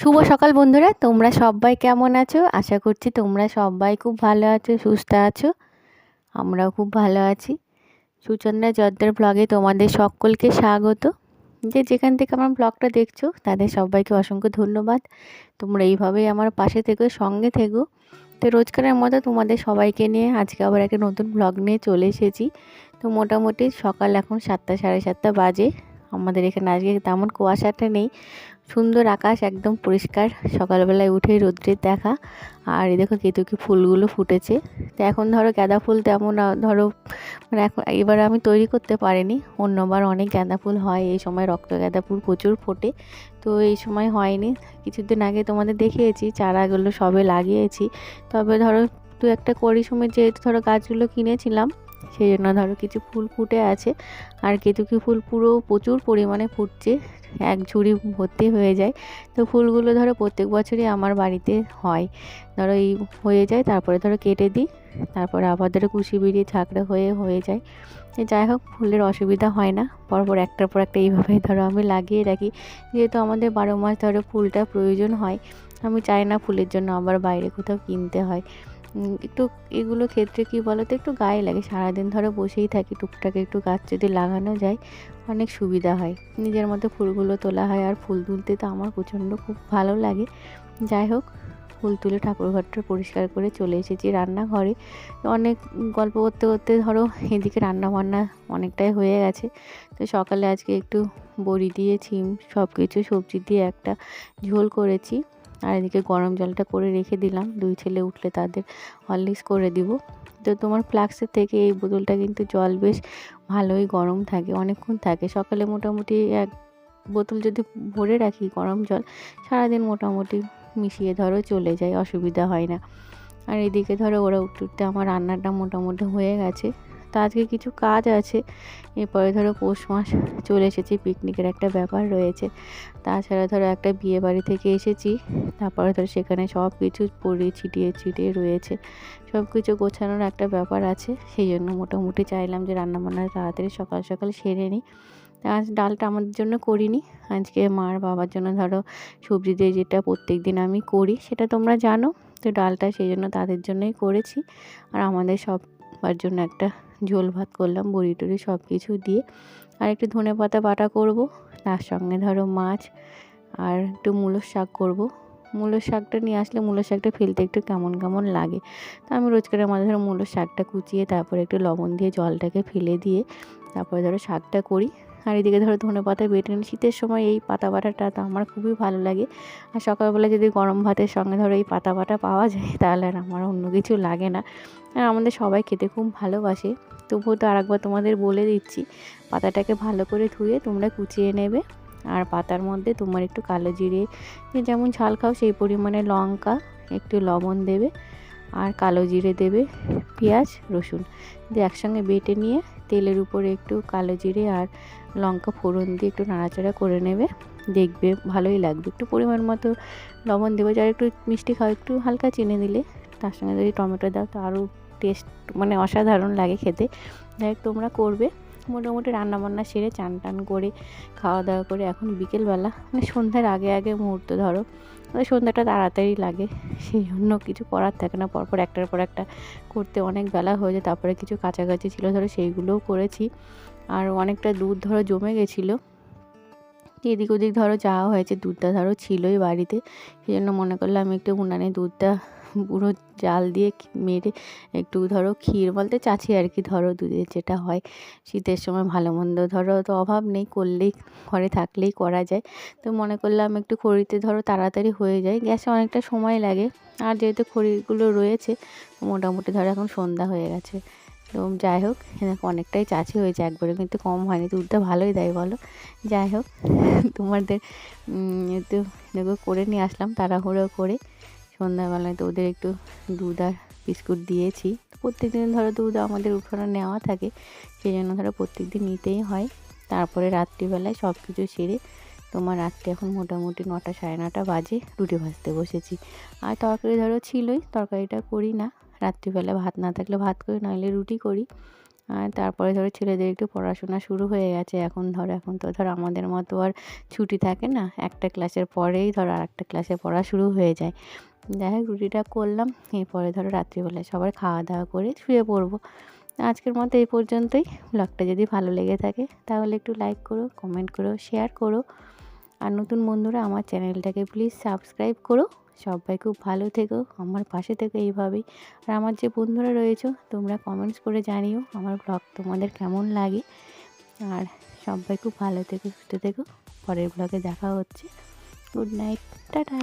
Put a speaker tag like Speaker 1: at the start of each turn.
Speaker 1: শুভ সকাল বন্ধুরা, তোমরা সবাই কেমন আছো? আশা করছি তোমরা সবাই খুব ভালো আছো, সুস্থ আছো। আমরাও খুব ভালো আছি। সুচন্দ্রা জর্দার ব্লগে তোমাদের সকলকে স্বাগত। যে যেখান থেকে আমার ব্লগটা দেখছো তাদের সবাইকে অসংখ্য ধন্যবাদ। তোমরা এইভাবেই আমার পাশে থেকো, সঙ্গে থেকো। তো রোজকারের মতো তোমাদের সবাইকে নিয়ে আজকে আবার একটা নতুন ব্লগ নিয়ে চলে এসেছি। তো মোটামুটি সকাল এখন 7টা সাড়ে 7টা বাজে। আমাদের এখানে আজকে তেমন কুয়াশাটা নেই, সুন্দর আকাশ, একদম পরিষ্কার। সকালবেলায় উঠেই রোদ্রের দেখা। আর এই দেখো কেতকী ফুলগুলো ফুটেছে। তো এখন ধরো গাঁদা ফুল তেমন ধরো মানে এখন এবার আমি তৈরি করতে পারিনি। অন্যবার অনেক গাঁদা ফুল হয় এই সময়, রক্ত গাঁদা ফুল প্রচুর ফোটে। তো এই সময় হয়নি। কিছুদিন আগে তোমাদের দেখিয়েছি চারাগুলো সবে লাগিয়েছি। তবে ধরো দু একটা কড়ি সময় যেহেতু ধরো গাছগুলো কিনেছিলাম, সেই জন্য ধরো কিছু ফুল ফুটে আছে। আর কেতকী ফুল পুরো প্রচুর পরিমাণে ফুটছে, এক ঝুড়ি ভর্তি হয়ে যায়। তো ফুলগুলো ধরো প্রত্যেক বছরই আমার বাড়িতে হয়। ধরো এই হয়ে যায়, তারপরে ধরো কেটে দিই, তারপরে আবার ধরো কুশি বেরিয়ে ঝাঁকড়া হয়ে যায়। যাই হোক, ফুলের অসুবিধা হয় না। পরপর একটার পর একটা এইভাবেই ধরো আমি লাগিয়ে রাখি। যেহেতু আমাদের 12 মাস ধরো ফুলটা প্রয়োজন হয়, আমি চাই না ফুলের জন্য আবার বাইরে কোথাও কিনতে হয়। একটু এগুলো ক্ষেত্রে কী বলো তো, একটু গায়ে লাগে। সারাদিন ধরো বসেই থাকি, টুকটাক একটু গাছ যদি লাগানো যায় অনেক সুবিধা হয়। নিজের মতো ফুলগুলো তোলা হয়, আর ফুল তুলতে তো আমার প্রচণ্ড খুব ভালো লাগে। যাই হোক, ফুল তুলে ঠাকুরঘরটা পরিষ্কার করে চলে এসেছি রান্নাঘরে। অনেক গল্প করতে করতে ধরো এদিকে রান্না বান্না অনেকটাই হয়ে গেছে। তো সকালে আজকে একটু বড়ি দিয়ে শিম সব কিছু সবজি দিয়ে একটা ঝোল করেছি। আর এদিকে গরম জলটা করে রেখে দিলাম, দুই ছেলে উঠলে তাদের হরলিক্স করে দিব। তো তোমার ফ্লাক্সের থেকে এই বোতলটা কিন্তু জল বেশ ভালোই গরম থাকে, অনেকক্ষণ থাকে। সকালে মোটামুটি এক বোতল যদি ভরে রাখি গরম জল, সারাদিন মোটামুটি মিশিয়ে ধরো চলে যায়, অসুবিধা হয় না। আর এদিকে ধরো ওরা উঠতে উঠতে আমার রান্নাটা মোটামুটি হয়ে গেছে। তো আজকে কিছু কাজ আছে। এরপরে ধরো পৌষ মাস চলে এসেছে, পিকনিকের একটা ব্যাপার রয়েছে। তাছাড়া ধরো একটা বিয়ে বাড়ি থেকে এসেছি, তারপরে ধরো সেখানে সব কিছু পড়ে ছিটিয়ে ছিটিয়ে রয়েছে, সব কিছু গোছানোর একটা ব্যাপার আছে। সেই জন্য মোটামুটি চাইলাম যে রান্নাবান্না তাড়াতাড়ি সকাল সকাল সেরে নিই। আজ ডালটা আমাদের জন্য করিনি, আজকে মার বাবার জন্য ধরো সবজি দিয়ে যেটা প্রত্যেক দিন আমি করি সেটা তোমরা জানো। তো ডালটা সেই জন্য তাদের জন্যই করেছি। আর আমাদের সবার জন্য একটা ঝোল ভাত করলাম বড়ি টড়ি সব কিছু দিয়ে। আর একটু ধনেপাতা বাটা করব, তার সঙ্গে ধরো মাছ আর একটু মূলোর শাক করব। মূলোর শাকটা নিয়ে আসলে মূলোর শাকটা ফেলতে একটু কেমন কেমন লাগে। তো আমি রোজকারের মধ্যে ধরো মূলোর শাকটা কুচিয়ে তারপরে একটু লবণ দিয়ে জলটাকে ফেলে দিয়ে তারপরে ধরো শাকটা করি। আর এদিকে ধরো ধনেপাতা বেটে নিই। শীতের সময় এই পাতা বাটাটা তো আমার খুবই ভালো লাগে। আর সকালবেলা যদি গরম ভাতের সঙ্গে ধরো এই পাতা বাটা পাওয়া যায় তাহলে আর আমার অন্য কিছু লাগে না। আর আমাদের সবাই খেতে খুব ভালোবাসে। তবুও তো আরেকবার তোমাদের বলে দিচ্ছি, পাতাটাকে ভালো করে ধুয়ে তোমরা কুচিয়ে নেবে। আর পাতার মধ্যে তোমার একটু কালো জিরে, যে যেমন ঝাল খাও সেই পরিমাণে লঙ্কা, একটু লবণ দেবে, আর কালো জিরে দেবে, পেঁয়াজ রসুন দিয়ে একসঙ্গে বেটে নিয়ে তেলের উপরে একটু কালো জিরে আর লঙ্কা ফোড়ন দিয়ে একটু নাড়াচাড়া করে নেবে। দেখবে ভালোই লাগবে। একটু পরিমাণ মতো লবণ দেবে, যারা একটু মিষ্টি খাও একটু হালকা চিনি দিলে, তার সঙ্গে যদি টমেটো দাও তো আরও টেস্ট মানে অসাধারণ লাগে খেতে। যাই হোক, তোমরা করবে। মোটামুটি রান্নাবান্না সেরে চান টান করে খাওয়া দাওয়া করে এখন বিকেলবেলা মানে সন্ধ্যার আগে আগে মুহূর্ত ধরো, সন্ধ্যাটা তাড়াতাড়ি লাগে, সেই জন্য কিছু করার থাকে না। পরপর একটার পর একটা করতে অনেক বেলা হয়ে যায়। তারপরে কিছু কাছাকাছি ছিল ধরো সেইগুলোও করেছি। আর অনেকটা দুধ ধরো জমে গেছিলো, এদিক ওদিক ধরো যাওয়া হয়েছে, দুধটা ধরো ছিলই বাড়িতে। সেই জন্য মনে করলাম আমি একটু উনানে দুধটা পুরো জাল দিয়ে মেরে একটু ধরো ক্ষীর বলতে চাচ্ছি আর কি, ধরো দুধের যেটা হয় শীতের সময় ভালো মন্দ ধরো তো অভাব নেই, করলেই ঘরে থাকলেই করা যায়। তো মনে করলাম একটু খড়িতে ধরো তাড়াতাড়ি হয়ে যায়, গ্যাসে অনেকটা সময় লাগে। আর যেহেতু খড়িগুলো রয়েছে মোটামুটি ধরো এখন সন্ধ্যা হয়ে গেছে। তো যাই হোক, অনেকটাই চাচি হয়েছে, একবারে কিন্তু কম হয়নি, দুধটা ভালোই দেয় বলো। যাই হোক, তোমাদের একটু দেখো করে নিয়ে আসলাম তাড়াহুড়ো করে। সন্ধ্যাবেলায় তো ওদের একটু দুধ আর বিস্কুট দিয়েছি। প্রত্যেক দিন ধরো দুধ আমাদের উঠোনে নেওয়া থাকে, সেই জন্য ধরো প্রত্যেক দিন নিতেই হয়। তারপরে রাত্রিবেলায় সব কিছু সেরে তোমার রাত্রে এখন মোটামুটি 9টা সাড়ে 9টা বাজে, রুটি ভাজতে বসেছি। আর তরকারি ধরো ছিলই, তরকারিটা করি না, রাত্রিবেলা ভাত না থাকলে ভাত করি, নইলে রুটি করি। আর তারপরে ধরো ছেলেদের একটু পড়াশোনা শুরু হয়ে গেছে এখন তো ধর আমাদের মতো আর ছুটি থাকে না, একটা ক্লাসের পরেই ধরো আরেকটা ক্লাসে পড়া শুরু হয়ে যায়। যাই হোক রুটিটা করলাম, এরপরে ধরো রাত্রিবেলায় সবার খাওয়া দাওয়া করে শুয়ে পড়বো। আজকের মতো এই পর্যন্তই। ব্লগটা যদি ভালো লেগে থাকে তাহলে একটু লাইক করো, কমেন্ট করো, শেয়ার করো। আর নতুন বন্ধুরা আমার চ্যানেলটাকে প্লিজ সাবস্ক্রাইব করো। সবাই খুব ভালো থেকো, আমার পাশে থেকো এইভাবেই। আর আমার যে বন্ধুরা রয়েছো তোমরা কমেন্টস করে জানিও আমার ব্লগ তোমাদের কেমন লাগে। আর সবাই খুব ভালো থেকো, সুস্থ থেকো। পরের ব্লগে দেখা হচ্ছে। Good night, tata.